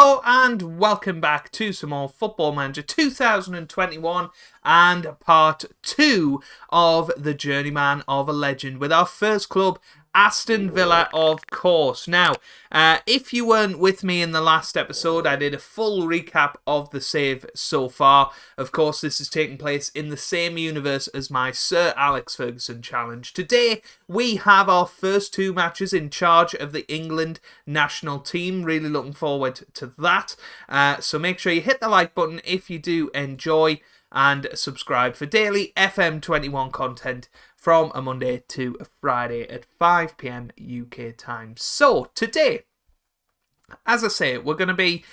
Hello and welcome back to some more Football Manager 2021 and part 2 of the Journeyman of a Legend with our first club, Aston Villa, of course. Now, if you weren't with me in the last episode, I did a full recap of the save so far. Of course, this is taking place in the same universe as my Sir Alex Ferguson challenge. Today, we have our first 2 matches in charge of the England national team. Really looking forward to that. So make sure you hit the like button if you do enjoy, and subscribe for daily FM21 content from a Monday to a Friday at 5 PM UK time. So today, as I say, we're going to be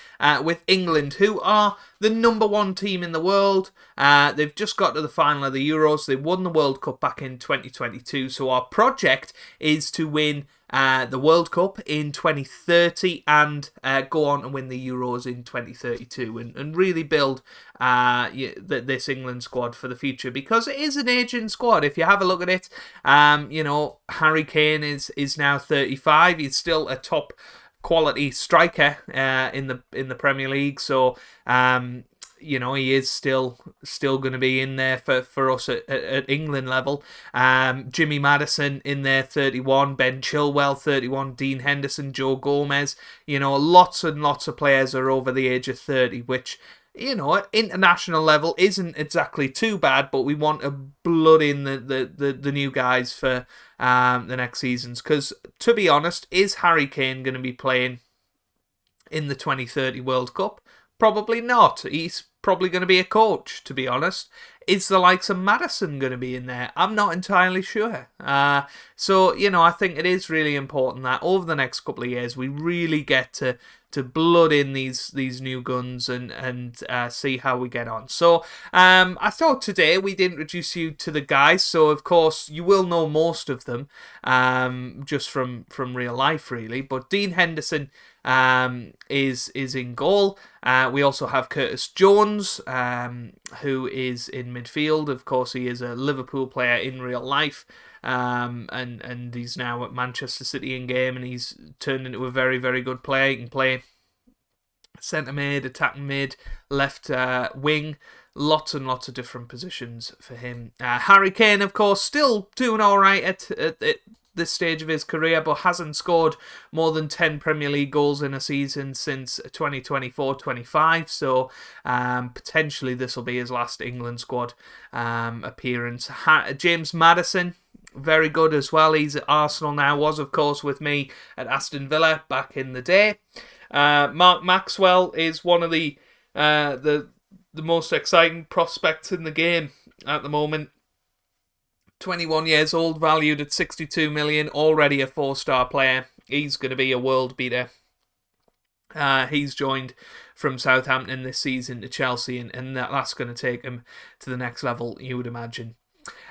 with England, who are the number 1 team in the world. They've just got to the final of the Euros. They won the World Cup back in 2022. So our project is to win the World Cup in 2030 and go on and win the Euros in 2032 and really build this England squad for the future, because it is an aging squad. If you have a look at it, Harry Kane is now 35. He's still a top quality striker in the Premier League. So he is still going to be in there for us at England level. Jimmy Maddison in there, 31. Ben Chilwell, 31. Dean Henderson, Joe Gomez. Lots and lots of players are over the age of 30, which, at international level isn't exactly too bad, but we want to blood in the new guys for the next seasons. Because, to be honest, is Harry Kane going to be playing in the 2030 World Cup? Probably not. He's probably going to be a coach, to be honest. Is the likes of Maddison going to be in there? I'm not entirely sure. So, I think it is really important that over the next couple of years we really get to blood in these new guns and see how we get on. So I thought today we'd introduce you to the guys. So of course you will know most of them just from real life, really. But Dean Henderson is in goal. We also have Curtis Jones, who is in midfield. Of course, he is a Liverpool player in real life. And he's now at Manchester City in game, and he's turned into a very, very good player. He can play centre mid, attacking mid, left wing, lots and lots of different positions for him. Harry Kane, of course, still doing all right at this stage of his career, but hasn't scored more than 10 Premier League goals in a season since 2024-25, so potentially this will be his last England squad appearance. James Maddison, very good as well. He's at Arsenal now, was of course with me at Aston Villa back in the day. Mark Maxwell is one of the most exciting prospects in the game at the moment. 21 years old, valued at 62 million, already a 4-star player. He's going to be a world beater. He's joined from Southampton this season to Chelsea, and that's going to take him to the next level, you would imagine.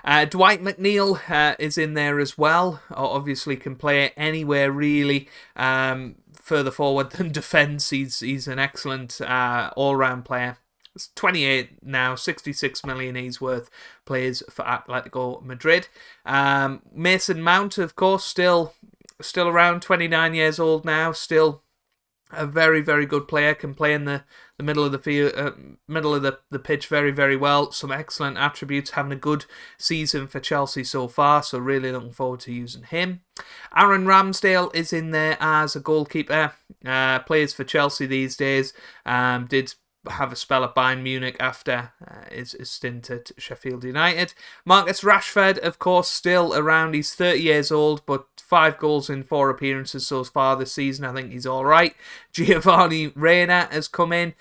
Dwight McNeil is in there as well. Obviously can play anywhere really, further forward than defence. He's an excellent all-round player. He's 28 now, 66 million he's worth, plays for Atletico Madrid. Mason Mount, of course, still around, 29 years old now, still a very, very good player, can play in the middle of the field, middle of the pitch very, very well. Some excellent attributes, having a good season for Chelsea so far, so really looking forward to using him. Aaron Ramsdale is in there as a goalkeeper, plays for Chelsea these days, did have a spell at Bayern Munich after his stint at Sheffield United. Marcus Rashford, of course, still around. He's 30 years old, but 5 goals in 4 appearances so far this season. I think he's all right. Giovanni Reina has come in.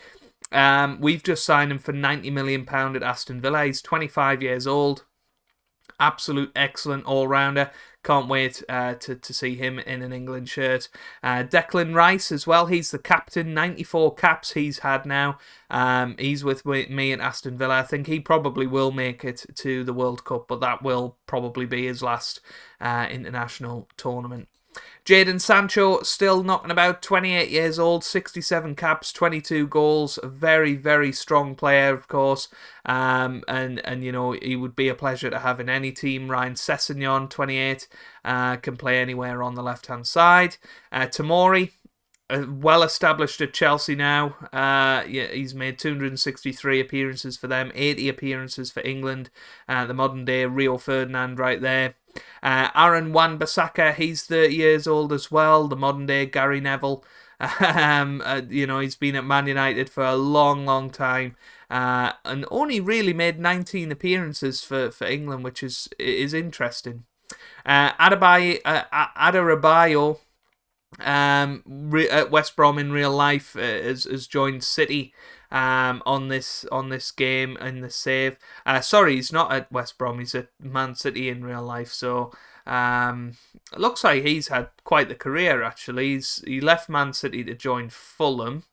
We've just signed him for £90 million at Aston Villa. He's 25 years old. Absolute excellent all-rounder. Can't wait to see him in an England shirt. Declan Rice as well. He's the captain. 94 caps he's had now. He's with me at Aston Villa. I think he probably will make it to the World Cup, but that will probably be his last international tournament. Jadon Sancho still knocking about, 28 years old, 67 caps, 22 goals, a very, very strong player, of course, and he would be a pleasure to have in any team. Ryan Sessegnon, 28, can play anywhere on the left-hand side. Tomori, well established at Chelsea now. Yeah, he's made 263 appearances for them, 80 appearances for England. The modern day Rio Ferdinand right there. Aaron Wan-Bissaka, he's 30 years old as well. The modern day Gary Neville. He's been at Man United for a long, long time. And only really made 19 appearances for England, which is interesting. Adebayo at West Brom in real life has joined City on this game in the save. Sorry, he's not at West Brom. He's at Man City in real life. So it looks like he's had quite the career actually. He left Man City to join Fulham.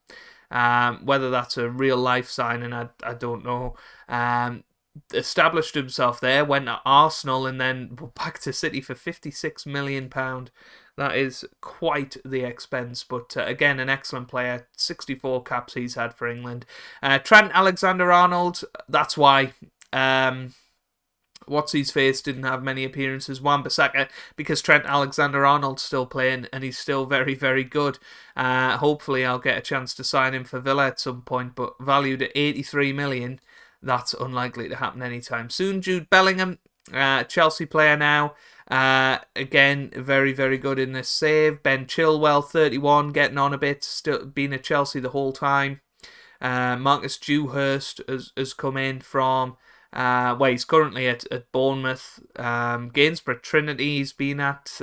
Whether that's a real life signing, I don't know. Established himself there, went to Arsenal, and then back to City for £56 million. That is quite the expense, but again, an excellent player. 64 caps he's had for England. Trent Alexander-Arnold, that's why What's-His-Face didn't have many appearances. Wan-Bissaka, because Trent Alexander-Arnold's still playing, and he's still very, very good. Hopefully I'll get a chance to sign him for Villa at some point, but valued at 83 million, that's unlikely to happen anytime soon. Jude Bellingham, Chelsea player now. Again, very, very good in this save. Ben Chilwell, 31, getting on a bit, still been at Chelsea the whole time. Marcus Dewhurst has come in from, he's currently at Bournemouth. Gainsborough Trinity he's been at.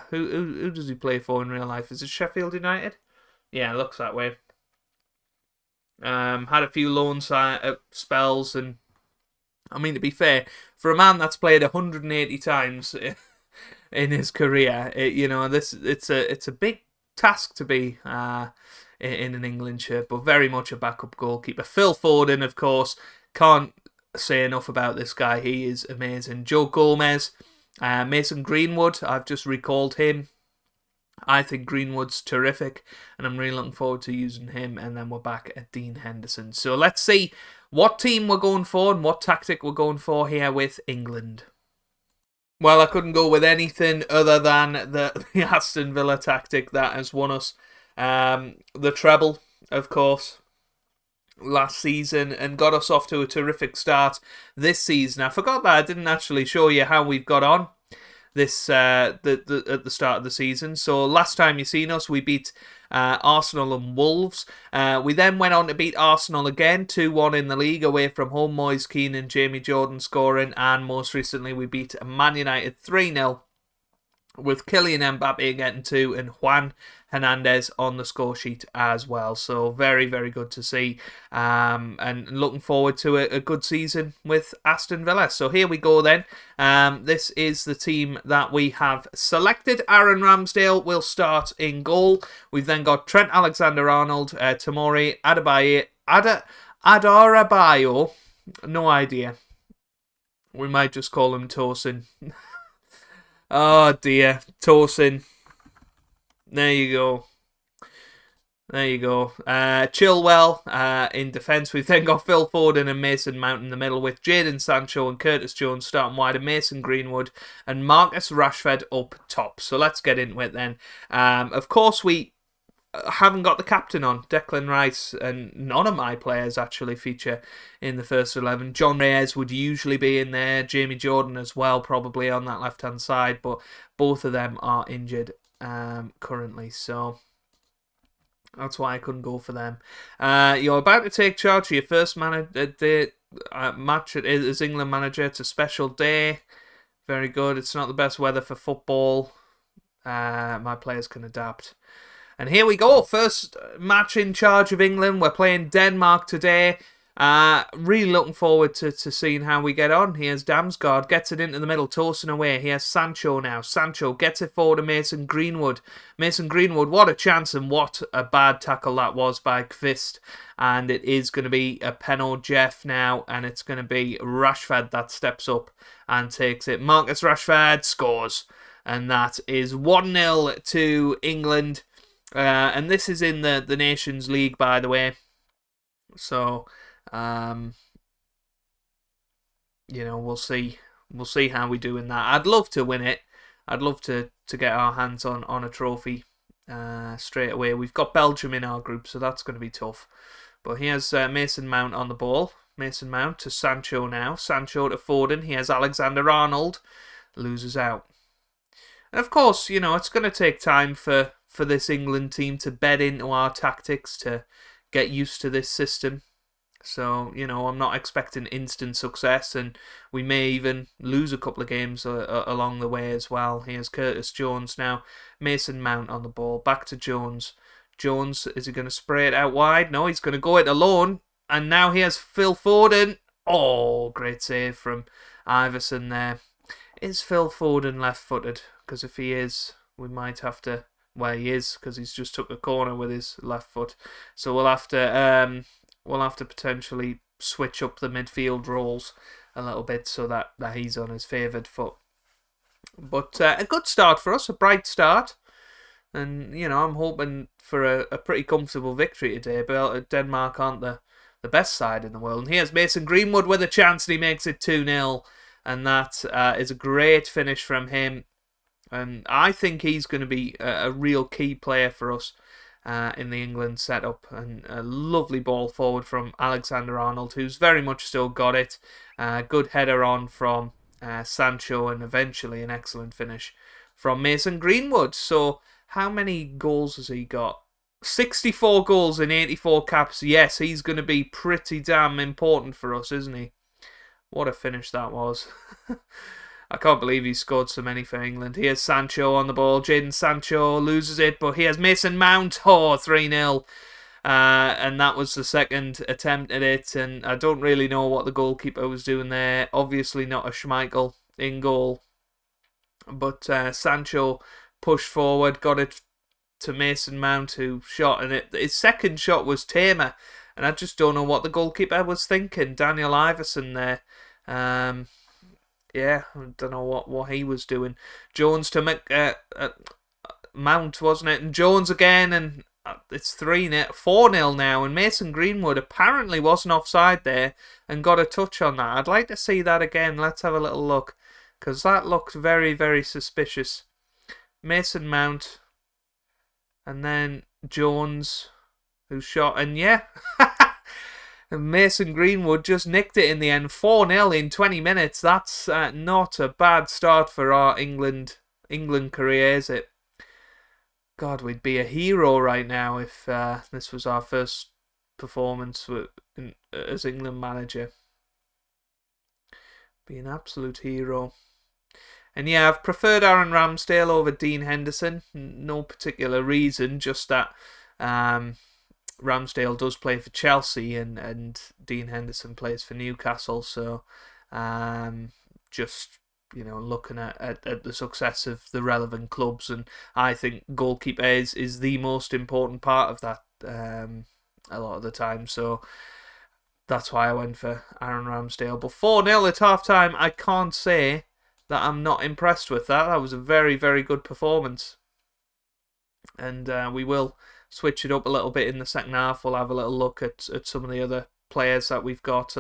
Who does he play for in real life? Is it Sheffield United? Yeah, it looks that way. Had a few loan spells, and I mean, to be fair, for a man that's played 180 times in his career, it's a big task to be in an England shirt, but very much a backup goalkeeper. Phil Foden, of course, can't say enough about this guy. He is amazing. Joe Gomez, Mason Greenwood, I've just recalled him. I think Greenwood's terrific, and I'm really looking forward to using him. And then we're back at Dean Henderson. So let's see what team we're going for and what tactic we're going for here with England. Well, I couldn't go with anything other than the Aston Villa tactic that has won us the treble, of course, last season, and got us off to a terrific start this season. I forgot that I didn't actually show you how we've got on this at the start of the season. So last time you seen us, we beat Arsenal and Wolves. We then went on to beat Arsenal again, 2-1 in the league away from home. Moise Keane and Jamie Jordan scoring, and most recently we beat Man United 3-0 with Kylian Mbappe getting 2 and Juan Hernandez on the score sheet as well. So very, very good to see, and looking forward to a good season with Aston Villa. So here we go then. This is the team that we have selected. Aaron Ramsdale will start in goal. We've then got Trent Alexander-Arnold, Tomori Adarabayo, no idea. We might just call him Tosin. Oh dear, Tosin. There you go. Chilwell in defence. We've then got Phil Foden and Mason Mount in the middle, with Jadon Sancho and Curtis Jones starting wide, and Mason Greenwood and Marcus Rashford up top. So let's get into it then. Of course, we haven't got the captain on. Declan Rice, and none of my players actually feature in the first 11. John Reyes would usually be in there. Jamie Jordan as well, probably on that left-hand side, but both of them are injured currently, so that's why I couldn't go for them. You're about to take charge of your first match as England manager. It's a special day. Very good. It's not the best weather for football. My players can adapt. And here we go. First match in charge of England. We're playing Denmark today. Really looking forward to seeing how we get on. Here's Damsgaard, gets it into the middle, Tosin away. Here's Sancho now. Sancho gets it forward to Mason Greenwood. Mason Greenwood, what a chance, and what a bad tackle that was by Kvist. And it is going to be a Penno Jeff now, and it's going to be Rashford that steps up and takes it. Marcus Rashford scores, and that is 1-0 to England. And this is in the Nations League, by the way. So we'll see how we do in that. I'd love to win it. I'd love to get our hands on a trophy straight away. We've got Belgium in our group, so that's going to be tough. But he has Mason Mount on the ball. Mason Mount to Sancho now. Sancho to Foden. He has Alexander-Arnold. Loses out. And of course, it's going to take time for this England team to bed into our tactics, to get used to this system. So, I'm not expecting instant success, and we may even lose a couple of games along the way as well. Here's Curtis Jones now. Mason Mount on the ball. Back to Jones. Jones, is he going to spray it out wide? No, he's going to go it alone. And now he has Phil Foden. Oh, great save from Iverson there. Is Phil Foden left-footed? Because if he is, we might have to... Well, he is, because he's just took a corner with his left foot. So we'll have to potentially switch up the midfield roles a little bit so that he's on his favoured foot. But a good start for us, a bright start. And, I'm hoping for a pretty comfortable victory today. But Denmark aren't the best side in the world. And here's Mason Greenwood with a chance, and he makes it 2-0. And that is a great finish from him. And I think he's going to be a real key player for us in the England setup. And a lovely ball forward from Alexander-Arnold, who's very much still got it. Good header on from Sancho, and eventually an excellent finish from Mason Greenwood. So how many goals has he got? 64 goals in 84 caps. Yes, he's going to be pretty damn important for us, isn't he? What a finish that was. I can't believe he scored so many for England. Here's Sancho on the ball. Jadon Sancho loses it, but he has Mason Mount. Oh, 3-0. And that was the second attempt at it. And I don't really know what the goalkeeper was doing there. Obviously not a Schmeichel in goal. But Sancho pushed forward, got it to Mason Mount, who shot, and his second shot was tamer, and I just don't know what the goalkeeper was thinking. Daniel Iverson there, I don't know what he was doing. Jones to Mount, wasn't it? And Jones again, and it's 4-0 now, and Mason Greenwood apparently wasn't offside there and got a touch on that. I'd like to see that again. Let's have a little look, because that looked very, very suspicious. Mason Mount, and then Jones, who shot, and and Mason Greenwood just nicked it in the end. 4-0 in 20 minutes. That's not a bad start for our England career, is it? God, we'd be a hero right now if this was our first performance as England manager. Be an absolute hero. And I've preferred Aaron Ramsdale over Dean Henderson. No particular reason, just that Ramsdale does play for Chelsea and Dean Henderson plays for Newcastle. So just, looking at the success of the relevant clubs. And I think goalkeeper is the most important part of that a lot of the time. So that's why I went for Aaron Ramsdale. But 4-0 at half-time, I can't say that I'm not impressed with that. That was a very, very good performance. And we will switch it up a little bit in the second half. We'll have a little look at some of the other players that we've got.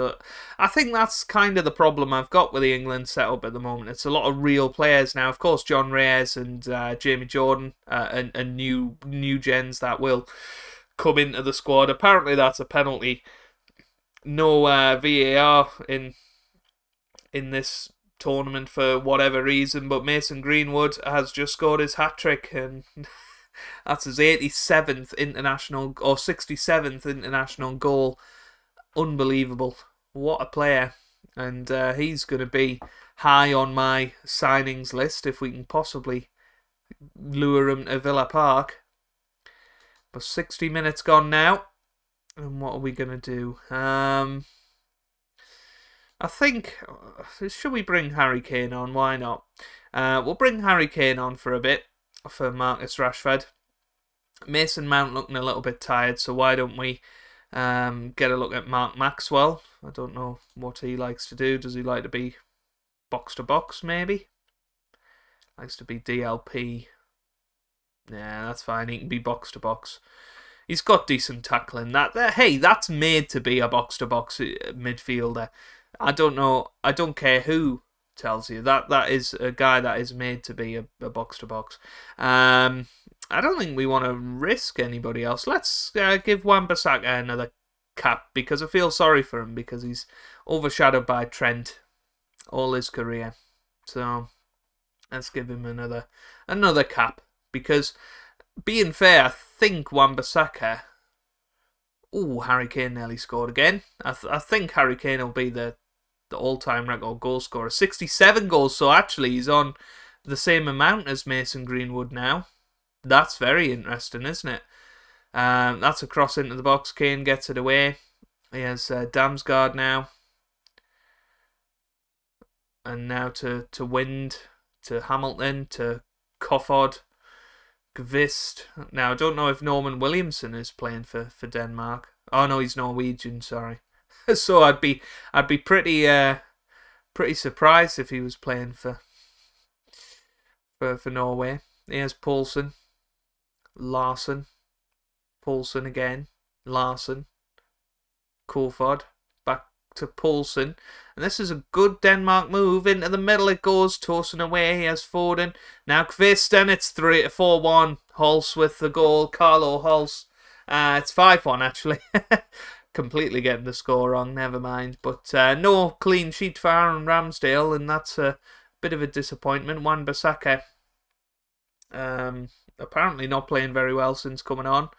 I think that's kind of the problem I've got with the England setup at the moment. It's a lot of real players now. Of course, John Reyes and Jamie Jordan and new gens that will come into the squad. Apparently that's a penalty. No VAR in this tournament for whatever reason, but Mason Greenwood has just scored his hat-trick, and that's his 87th international or 67th international goal. Unbelievable. What a player. And he's going to be high on my signings list if we can possibly lure him to Villa Park. But 60 minutes gone now, and what are we going to do? I think, should we bring Harry Kane on? Why not? We'll bring Harry Kane on for a bit, for Marcus Rashford. Mason Mount looking a little bit tired, so why don't we get a look at Mark Maxwell? I don't know what he likes to do. Does he like to be box-to-box, maybe? Likes to be DLP. Yeah, that's fine. He can be box-to-box. He's got decent tackling. Hey, that's made to be a box-to-box midfielder. I don't know. I don't care who tells you that is a guy that is made to be a box to box. I don't think we want to risk anybody else. Let's give Wan-Bissaka another cap, because I feel sorry for him, because he's overshadowed by Trent all his career. So let's give him another cap, because being fair, I think Wan-Bissaka... Ooh, Harry Kane nearly scored again. I think Harry Kane will be the all-time record goal scorer. 67 goals, so actually he's on the same amount as Mason Greenwood now. That's very interesting, isn't it? That's a cross into the box. Kane gets it away. He has Damsgaard now. And now to Wind, to Hamilton, to Kofod, Gvist. Now, I don't know if Norman Williamson is playing for Denmark. Oh no, he's Norwegian, sorry. So I'd be pretty surprised if he was playing for Norway. Here's Poulsen, Larsen, Poulsen again, Larsen, Kofod, back to Poulsen. And this is a good Denmark move. Into the middle it goes, tossing away. He has Foden. Now Kvist, and it's 4-1. Hulse with the goal. Carlo Hulse. It's 5-1 actually. Completely getting the score wrong, never mind. But no clean sheet for Aaron Ramsdale, and that's a bit of a disappointment. Wan-Bissaka apparently not playing very well since coming on.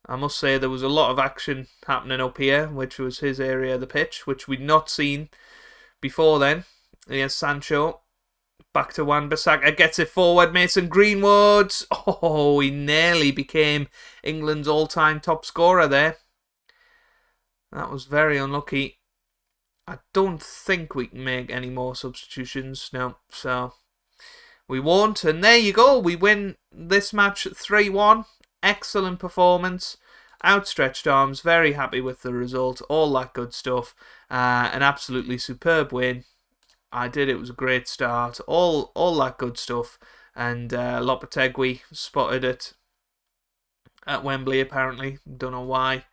I must say there was a lot of action happening up here, which was his area of the pitch, which we'd not seen before then. Here's Sancho. Back to Wan-Bissaka. Gets it forward. Mason Greenwood. Oh, he nearly became England's all-time top scorer there. That was very unlucky. I don't think we can make any more substitutions. No, so we won't. And there you go. We win this match 3-1. Excellent performance, outstretched arms, very happy with the result, all that good stuff. An absolutely superb win. It was a great start, all that good stuff. And Lopetegui spotted it at Wembley apparently. Don't know why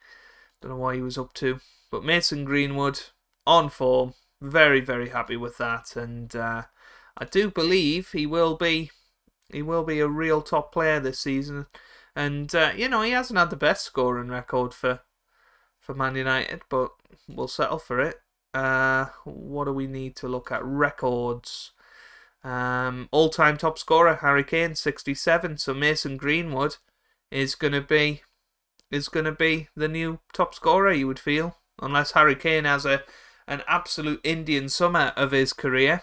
he was up to. But Mason Greenwood on form, very, very happy with that. And I do believe he will be a real top player this season. And, he hasn't had the best scoring record for Man United, but we'll settle for it. What do we need to look at? Records. All-time top scorer, Harry Kane, 67. So Mason Greenwood is going to be the new top scorer, you would feel. Unless Harry Kane has an absolute Indian summer of his career.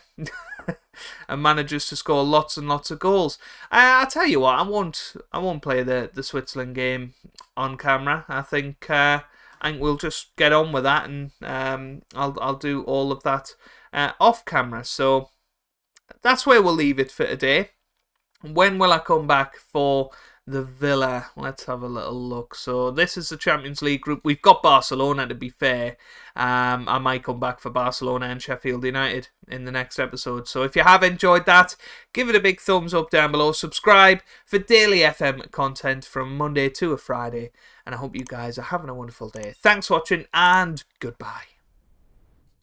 And manages to score lots and lots of goals. I tell you what, I won't play the Switzerland game on camera. I think we'll just get on with that, and I'll do all of that off camera. So that's where we'll leave it for today. When will I come back for the Villa? Let's have a little look. So this is the Champions League group. We've got Barcelona, to be fair. I might come back for Barcelona and Sheffield United in the next episode. So if you have enjoyed that, give it a big thumbs up down below. Subscribe for daily FM content from Monday to a Friday. And I hope you guys are having a wonderful day. Thanks for watching, and goodbye.